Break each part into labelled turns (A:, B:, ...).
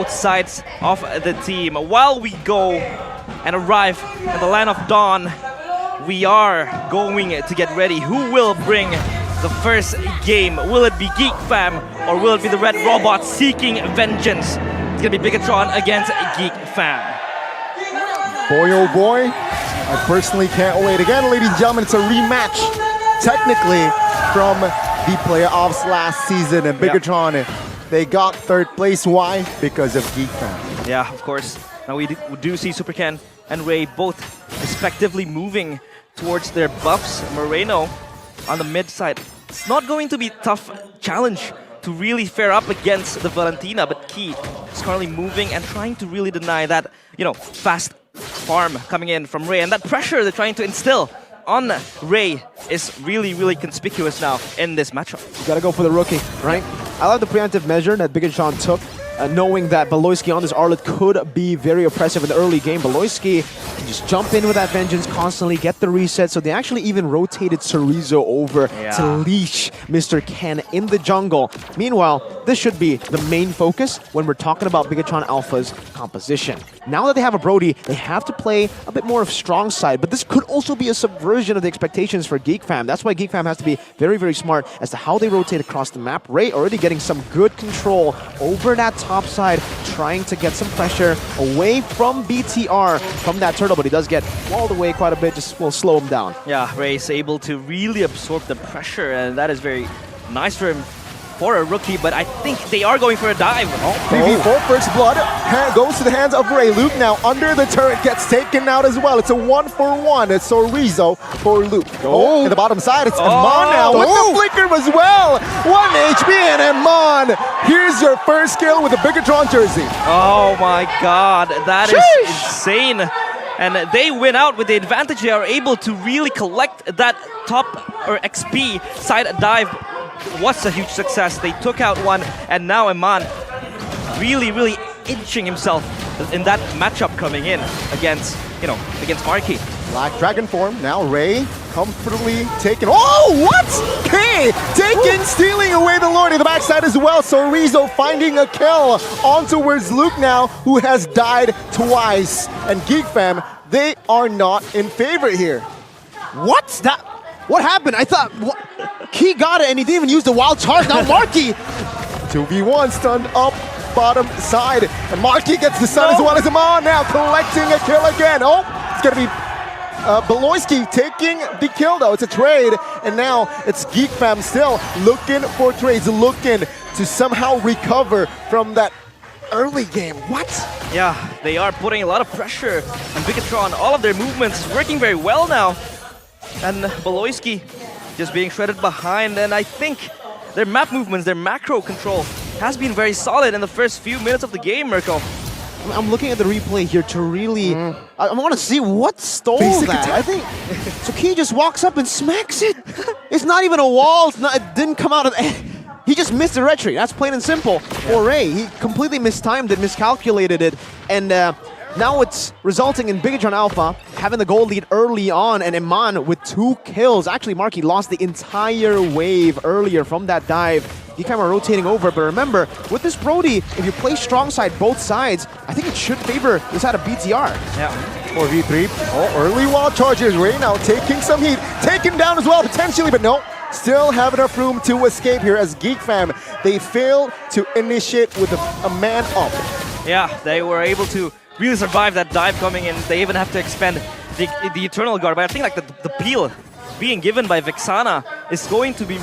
A: both sides of the team. While we go and arrive in the land of dawn, we are going to get ready. Who will bring the first game? Will it be Geek Fam or will it be the Red Robot seeking vengeance? It's gonna be Bigetron against Geek Fam.
B: Boy, oh boy, I personally can't wait. Again, ladies and gentlemen, it's a rematch, technically, from the playoffs last season. And Bigetron, they got third place. Why? Because of Geek Fam.
A: Yeah, of course. Now we do see Super Ken and Ray both respectively moving towards their buffs. Moreno on the mid side. It's not going to be a tough challenge to really fare up against the Valentina, but Key is currently moving and trying to really deny that, fast farm coming in from Ray. And that pressure they're trying to instill on Ray is really, really conspicuous now in this matchup.
C: You gotta go for the rookie, right? I love the preemptive measure that Bigetron took, knowing that Beloyski on this Arlet could be very oppressive in the early game. Beloyski can just jump in with that vengeance constantly, get the reset. So they actually even rotated Chorizo over to leash Mr. Ken in the jungle. Meanwhile, this should be the main focus when we're talking about Bigetron Alpha's composition. Now that they have a Brody, they have to play a bit more of strong side, but this could also be a subversion of the expectations for Geek Fam. That's why Geek Fam has to be very, very smart as to how they rotate across the map. Ray already getting some good control over that top side, trying to get some pressure away from BTR from that turtle, but he does get walled away quite a bit, just will slow him down.
A: Yeah, Ray's able to really absorb the pressure, and that is very nice for him for a rookie, but I think they are going for a dive.
B: PV4 first blood goes to the hands of Ray. Luke now under the turret gets taken out as well. It's a 1-for-1. It's Chorizo for Luke. Oh, in the bottom side, it's Amon now with the flicker as well. 1 HP and Amon. Here's your first kill with the Bigetron jersey.
A: Oh my god, that is insane. And they win out with the advantage. They are able to really collect that top or XP side dive. Was a huge success. They took out one, and now Iman really, really inching himself in that matchup coming in against, against Marky.
B: Black Dragon form. Now Ray comfortably taken. Oh, what? K taking, stealing away the Lord in the backside as well. Chorizo finding a kill on towards Luke now, who has died twice. And Geek Fam, they are not in favor here.
C: What? What happened? I thought Key got it and he didn't even use the wild charge. Now Marky
B: 2v1 stunned up bottom side, and Marky gets the stun as well as Amon now collecting a kill again. Oh, it's gonna be Beloyski taking the kill though. It's a trade, and now it's Geek Fam still looking for trades, looking to somehow recover from that early game. What?
A: Yeah, they are putting a lot of pressure on Bigetron. All of their movements is working very well now. And Beloyski just being shredded behind, and I think their map movements, their macro control has been very solid in the first few minutes of the game, Mirko.
C: I'm looking at the replay here to really... I want to see what stole that. I think... So Key just walks up and smacks it. It's not even a wall. It didn't come out of... He just missed the retreat. That's plain and simple for Ray. He completely mistimed it, miscalculated it, and... now it's resulting in Bigetron Alpha having the goal lead early on, and Iman with 2 kills. Actually, Marky lost the entire wave earlier from that dive. He kind of rotating over, but remember, with this Brody, if you play strong side both sides, I think it should favor the side of BTR.
A: Yeah.
B: 4v3. Oh, early wild charges. Ray now taking some heat. Taken down as well, potentially, but no. Still have enough room to escape here as Geek Fam, they fail to initiate with a man up.
A: Yeah, they were able to really survive that dive coming in. They even have to expend the Eternal Guard, but I think like the peel being given by Vexana is going to be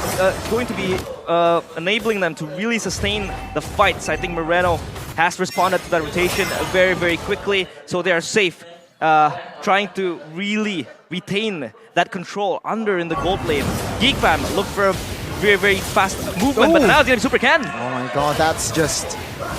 A: enabling them to really sustain the fights. I think Moreno has responded to that rotation very, very quickly, so they are safe, trying to really retain that control under in the gold lane. Geek Fam look for a very, very fast movement, but now it's gonna be Super Ken.
B: Oh my god, that's just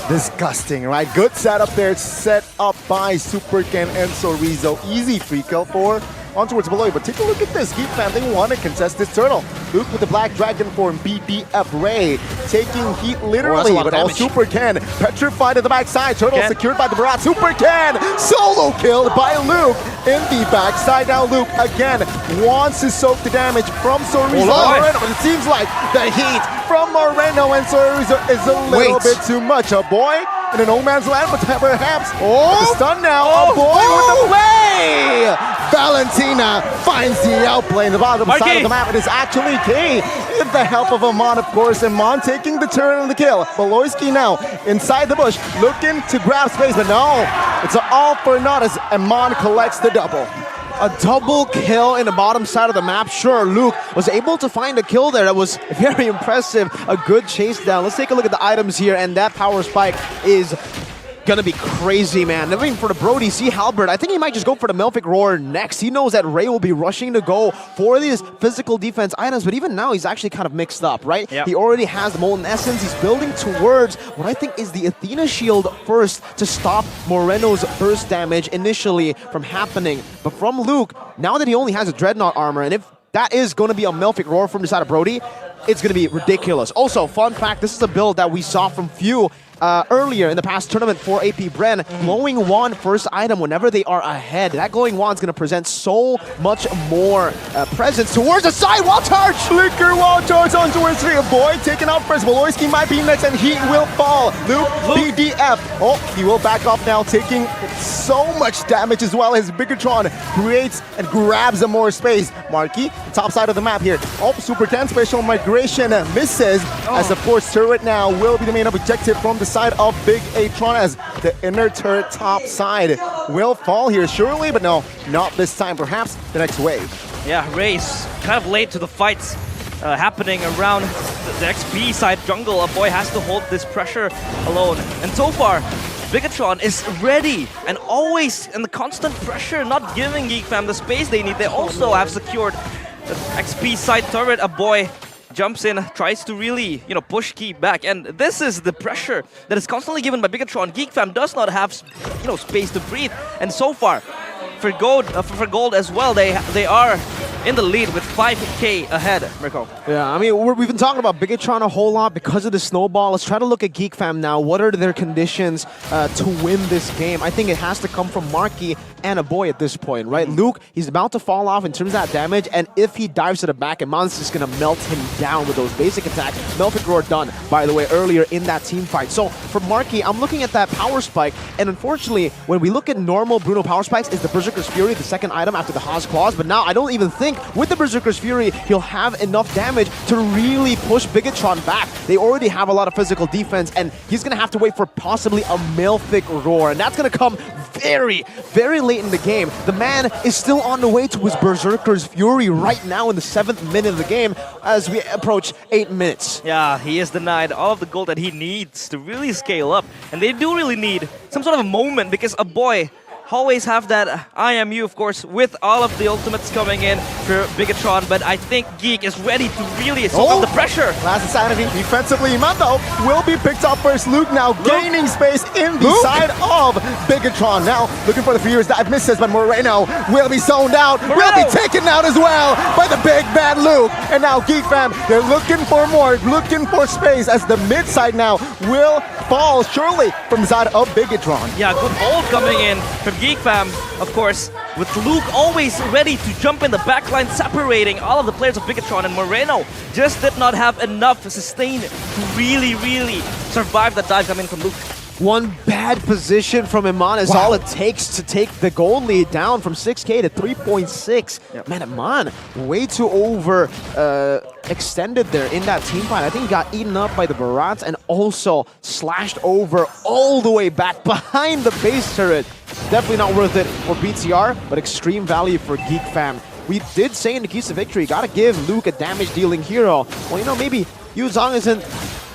B: disgusting, right? Good setup there, set up by Super Ken and Chorizo. Easy free kill for on towards Beloy, but take a look at this. Geek Fam, they want to contest this turtle. Luke with the Black Dragon form, BDF Ray taking heat literally, but all Super Ken petrified at the backside. Turtle secured by the Barat. Super Ken solo killed by Luke in the backside. Now Luke again wants to soak the damage from Chorizo. But it seems like the heat from Moreno and Chorizo is a little bit too much, boy. in a no man's land, but perhaps
C: Oh!
B: the stun now.
C: Oh!
B: A boy
C: Oh!
B: with the play. Valentina finds the outplay in the bottom side
A: Marky.
B: of the map. It is actually Key with the help of Amon, of course. Amon taking the turn on the kill. Beloyski now inside the bush, looking to grab space, but no, it's an all for naught as Amon collects the double.
C: A double kill in the bottom side of the map. Sure, Luke was able to find a kill there. That was very impressive. A good chase down. Let's take a look at the items here, and that power spike is gonna be crazy, man. I mean, for the Brody, see Halbert, I think he might just go for the Melfic Roar next. He knows that Ray will be rushing to go for these physical defense items, but even now he's actually kind of mixed up, right?
A: Yep.
C: He already has the Molten Essence. He's building towards what I think is the Athena Shield first to stop Moreno's burst damage initially from happening. But from Luke, now that he only has a Dreadnought armor, and if that is going to be a Melfic Roar from the side of Brody, it's going to be ridiculous. Also, fun fact, this is a build that we saw from Few earlier in the past tournament for AP Bren. Glowing Wand first item whenever they are ahead. That Glowing Wand's going to present so much more presence towards the side. Wall charge!
B: Flicker wall charge on towards three. A boy taken out first. Beloyski might be next and he will fall. Luke, BDF. Oh, he will back off now, taking so much damage as well as Bigetron creates and grabs some more space. Marky, top side of the map here. Oh, Super Ken special migration misses as the force turret now will be the main objective from the side of Bigetron as the inner turret top side will fall here surely, but no, not this time. Perhaps the next wave.
A: Yeah, Ray's kind of late to the fights happening around the XP side jungle. A boy has to hold this pressure alone. And so far, Bigetron is ready and always in the constant pressure, not giving Geek Fam the space they need. They also have secured the XP side turret. A boy jumps in, tries to really, push Key back, and this is the pressure that is constantly given by Bigetron. Geek Fam does not have, space to breathe, and so far, for gold as well, they are in the lead with 5k ahead, Mirko.
C: Yeah, I mean, we've been talking about Bigetron a whole lot because of the snowball. Let's try to look at Geek Fam now. What are their conditions to win this game? I think it has to come from Marky and a boy at this point, right? Luke, he's about to fall off in terms of that damage, and if he dives to the back, Iman's just gonna melt him down with those basic attacks. Melfic Roar done, by the way, earlier in that team fight. So for Marky, I'm looking at that power spike, and unfortunately, when we look at normal Bruno power spikes, is the Berserker's Fury, the second item after the Haas Claws, but now I don't even think with the Berserker's Fury, he'll have enough damage to really push Bigetron back. They already have a lot of physical defense, and he's gonna have to wait for possibly a Melfic Roar, and that's gonna come very, very late in the game. The man is still on the way to his Berserker's Fury right now in the 7th minute of the game as we approach 8 minutes.
A: Yeah, he is denied all of the gold that he needs to really scale up, and they do really need some sort of a moment because a boy always have that IMU, of course, with all of the ultimates coming in for Bigetron, but I think Geek is ready to really soak up the pressure.
B: Last insanity defensively. Mando will be picked up first. Luke now gaining space in the side of Bigetron. Now looking for the Furious dive misses, but Moreno will be zoned out. Will be taken out as well by the big bad Luke. And now Geek Fam, they're looking for more, looking for space as the mid side now will fall surely from the side of Bigetron.
A: Yeah, good ult coming in from Geek Fam, of course, with Luke always ready to jump in the backline, separating all of the players of Bigetron, and Moreno just did not have enough sustain to really, really survive that dive coming from Luke.
C: One bad position from Iman is all it takes to take the gold lead down from 6k to 3.6.
A: Yep.
C: Man, Iman way too over extended there in that team fight. I think he got eaten up by the Barats and also slashed over all the way back behind the base turret. Definitely not worth it for BTR, but extreme value for Geek Fam. We did say in the keys to victory, gotta give Luke a damage dealing hero. Well, maybe Yu Zhang isn't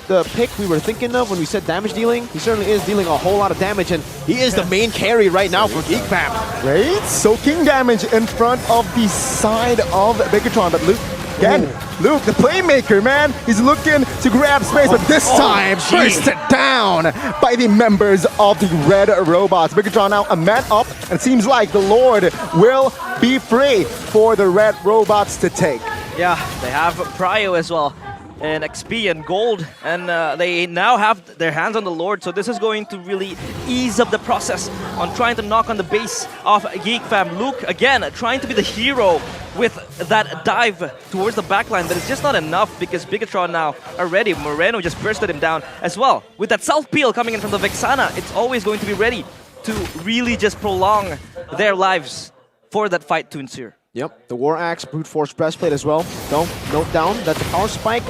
C: the pick we were thinking of when we said damage dealing. He certainly is dealing a whole lot of damage, and he is the main carry right now for Geek Fam.
B: Great soaking damage in front of the side of Bigetron, but Luke, again, Luke, the playmaker, man, he's looking to grab space, but this time bursted down by the members of the Red Robots. Bigetron now a man up, and it seems like the Lord will be free for the Red Robots to take.
A: Yeah, they have Prio as well. in XP and gold, and they now have their hands on the Lord, so this is going to really ease up the process on trying to knock on the base of Geek Fam. Luke, again, trying to be the hero with that dive towards the backline, but it's just not enough because Bigetron now are ready. Moreno just bursted him down as well. With that self-peel coming in from the Vexana, it's always going to be ready to really just prolong their lives for that fight to ensue.
C: Yep, the War Axe, Brute Force Breastplate as well. Though, note down that the power spike,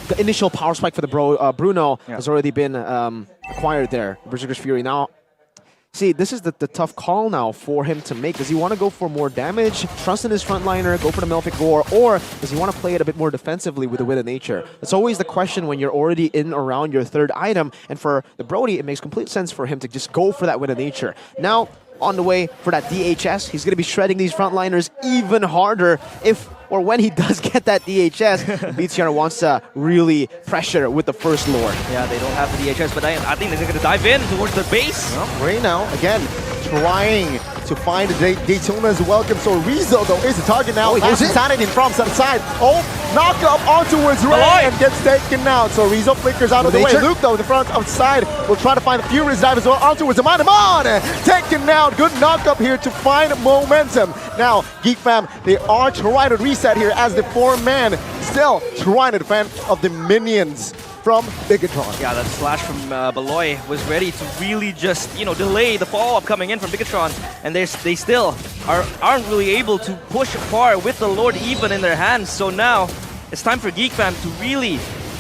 C: the initial power spike for the Bruno has already been acquired there. Berserker's Fury. Now, see, this is the tough call now for him to make. Does he want to go for more damage, trust in his frontliner, go for the Malefic Roar, or does he want to play it a bit more defensively with the Wind of Nature? That's always the question when you're already in around your third item, and for the Brody, it makes complete sense for him to just go for that Wind of Nature. Now, on the way for that DHS, he's going to be shredding these frontliners even harder if or when he does get that DHS. BTR wants to really pressure with the first Lord.
A: Yeah, they don't have the DHS, but I think they're going to dive in towards the base.
B: Well, right now, again, trying to find Daytona's welcome. So Rizzo, though, is the target now. Last Insanity from some side. Oh, knock up on towards Ray and gets taken out. So Rizzo flickers out of the way. Luke, though, the front outside will try to find the Furious dive as well. On towards Amon. Taken out. Good knock up here to find momentum. Now, Geek Fam, they are trying to reset here as the 4-man still trying to defend of the minions from Bigetron.
A: Yeah, that slash from Beloy was ready to really just, delay the follow-up coming in from Bigetron, and they still aren't really able to push far with the Lord even in their hands. So now it's time for Geek Fam to really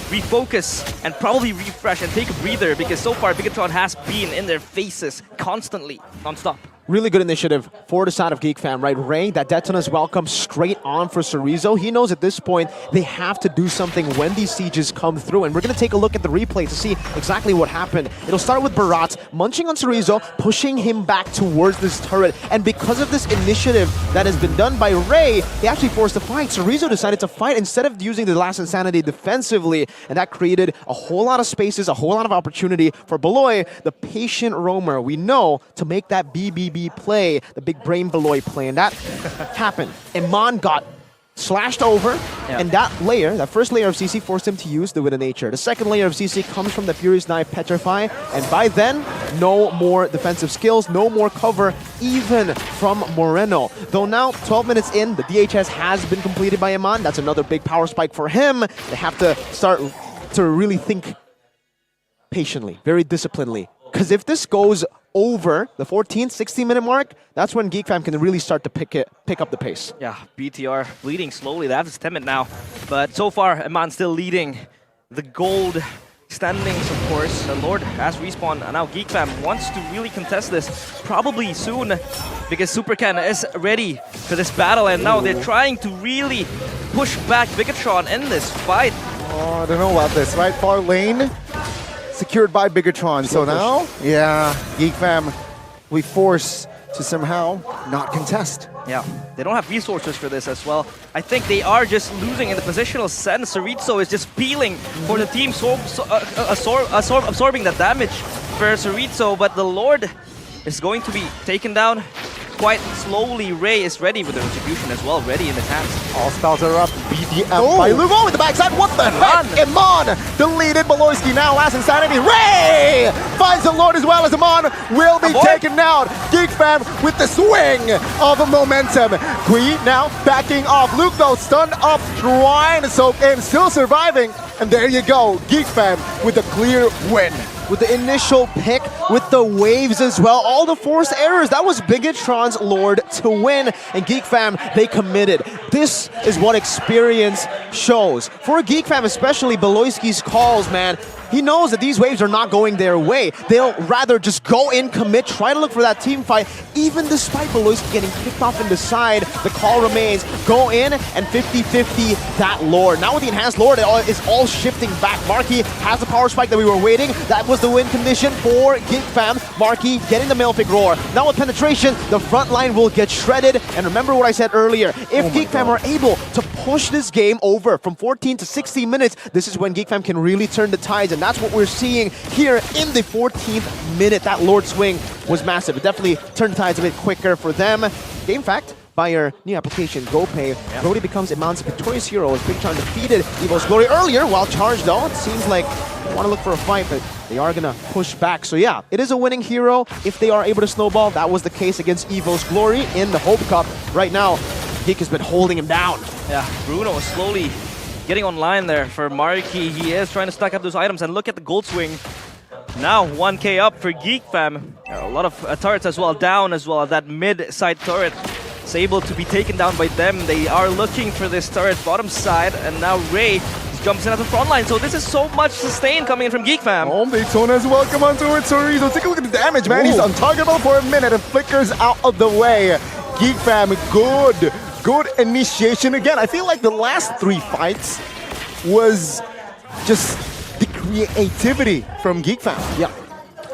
A: refocus and probably refresh and take a breather, because so far Bigetron has been in their faces constantly, non-stop.
C: Really good initiative for the side of Geek Fam, right? Ray, that Detona's welcome straight on for Cerezo. He knows at this point they have to do something when these sieges come through, and we're going to take a look at the replay to see exactly what happened. It'll start with Barat munching on Cerezo, pushing him back towards this turret, and because of this initiative that has been done by Ray, he actually forced a fight. Cerezo decided to fight instead of using the last Insanity defensively, and that created a whole lot of spaces, a whole lot of opportunity for Beloy, the patient roamer. We know to make that BBB play, the big brain Beloy play, and that happened. Iman got slashed over, and that layer, that first layer of CC forced him to use the Wind of Nature. The second layer of CC comes from the Furious Knife Petrify, and by then, no more defensive skills, no more cover, even from Moreno. Though now, 12 minutes in, the DHS has been completed by Iman. That's another big power spike for him. They have to start to really think patiently, very disciplinedly. Because if this goes over the 14, 16-minute mark, that's when Geek Fam can really start to pick up the pace.
A: Yeah, BTR bleeding slowly. They have to stem it now. But so far, Iman still leading the gold standings, of course. The Lord has respawned, and now Geek Fam wants to really contest this probably soon, because Supercan is ready for this battle, and now they're trying to really push back Bigetron in this fight.
B: Oh, I don't know about this, right? Far lane secured by Bigetron. So now, yeah, Geek Fam, we force to somehow not contest.
A: Yeah, they don't have resources for this as well. I think they are just losing in the positional sense. Cerezo is just peeling for the team, absorbing that damage for Cerezo, but the Lord is going to be taken down quite slowly. Ray is ready with the Retribution as well, ready in his hands.
B: All spells are up. BDM by Lugo with the backside. What the heck? Iman deleted. Beloyski now. Last Insanity. Ray finds the Lord as well as Iman will be taken out. Geek Fam with the swing of momentum. Kui now backing off. Luke though stunned up, trying to soak in, still surviving. And there you go. Geek Fam with a clear win.
C: With the initial pick, with the waves as well, all the forced errors, that was Bigetron's Lord to win, and Geek Fam, they committed. This is what experience shows. For Geek Fam, especially Beloyski's calls, man, he knows that these waves are not going their way. They'll rather just go in, commit, try to look for that team fight. Even despite Beloyski getting kicked off in the side, the call remains, go in and 50-50 that Lord. Now with the Enhanced Lord, it is all shifting back. Marquis has the power spike that we were waiting. That was the win condition for Geek Fam. Marquis getting the Malefic Roar. Now with penetration, the front line will get shredded. And remember what I said earlier, if Geek Fam are able to push this game over from 14 to 16 minutes, this is when Geek Fam can really turn the tides. And that's what we're seeing here in the 14th minute. That Lord swing was massive. It definitely turned the tides a bit quicker for them. Game fact, by your new application, GoPay. Brody becomes Iman's victorious hero as Bigetron defeated Evo's Glory earlier while charged though. It seems like they want to look for a fight, but they are going to push back. So yeah, it is a winning hero if they are able to snowball. That was the case against Evo's Glory in the Hope Cup. Right now, Geek has been holding him down.
A: Yeah, Bruno is slowly getting online there for Marky. He is trying to stack up those items, and look at the gold swing. Now 1k up for Geek fam. A lot of turrets as well, down as well. That mid-side turret is able to be taken down by them. They are looking for this turret bottom side, and now Ray jumps in at the front line. So this is so much sustain coming in from Geek fam.
B: Oh, Daytona as well. Come on to it, Sorizo. Take a look at the damage, man. He's untargetable for a minute and flickers out of the way. Geek fam, good initiation. Again, I feel like the last 3 fights was just the creativity from Geek fam.
C: Yeah.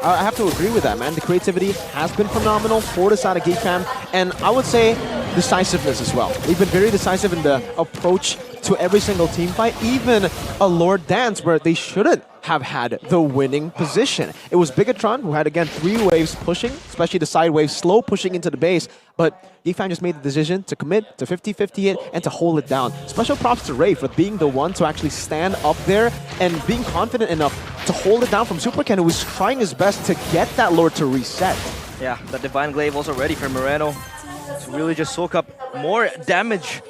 C: I have to agree with that, man. The creativity has been phenomenal for the side of Geek fam, and I would say decisiveness as well. They've been very decisive in the approach to every single team fight, even a Lord Dance where they shouldn't have had the winning position. It was Bigetron who had, again, 3 waves pushing, especially the side wave, slow pushing into the base, but Geek fam just made the decision to commit to 50-50 it and to hold it down. Special props to Ray for being the one to actually stand up there and being confident enough to hold it down from Superken, who was trying his best to get that Lord to reset.
A: Yeah, the Divine Glaive also ready for Moreno to really just soak up more damage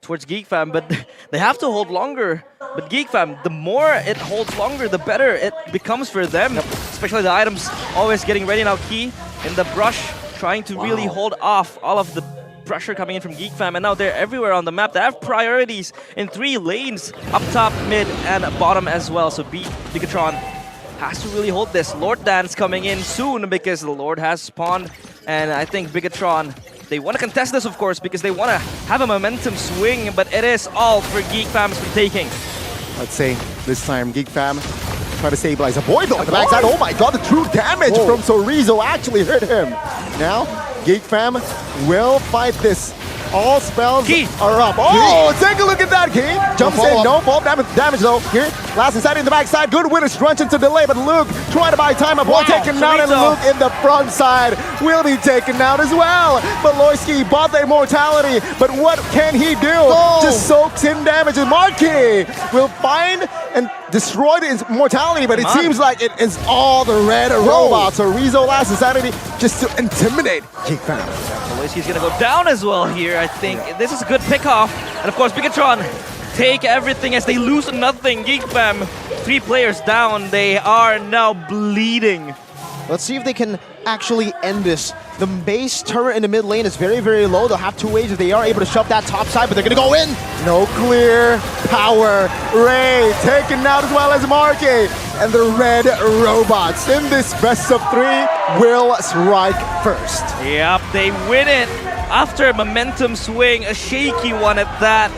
A: towards Geek fam, but they have to hold longer. But Geek fam, the more it holds longer, the better it becomes for them. Especially the items always getting ready now. Key in the brush, trying to really hold off all of the pressure coming in from Geek fam, and now they're everywhere on the map. They have priorities in 3 lanes, up top, mid, and bottom as well. So Bigetron has to really hold this. Lord Dance coming in soon because the Lord has spawned, and I think Bigetron, they want to contest this, of course, because they want to have a momentum swing, but it is all for Geek fam's taking.
B: Let's say this time Geek fam try to stabilize a boy though at the backside. Oh my god, the true damage from Sorizo actually hurt him. Now, Geek fam will fight this. All spells
A: Key
B: are up. Oh, take a look at that, Key. Jumps in, no fall damage though. Here, last inside in the backside. Good winner, scrunch into delay, but Luke trying to buy time. A ball taken out, and Luke in the front side will be taken out as well. But Loisky bought the immortality, but what can he do? Just soaks in damage, and Marky will find and destroy the immortality, but it seems like it is all the red robots. So Rizzo last insanity just to intimidate Geek fam.
A: He's gonna go down as well here. I think this is a good pick-off. And of course, Bigetron take everything as they lose nothing. Geek fam, 3 players down. They are now bleeding.
C: Let's see if they can actually end this. The base turret in the mid lane is very, very low. They'll have 2 waves if they are able to shove that top side, but they're gonna go in.
B: No clear power. Ray taken out as well as Marky. And the red robots in this best of 3 will strike first.
A: Yep, they win it after a momentum swing, a shaky one at that.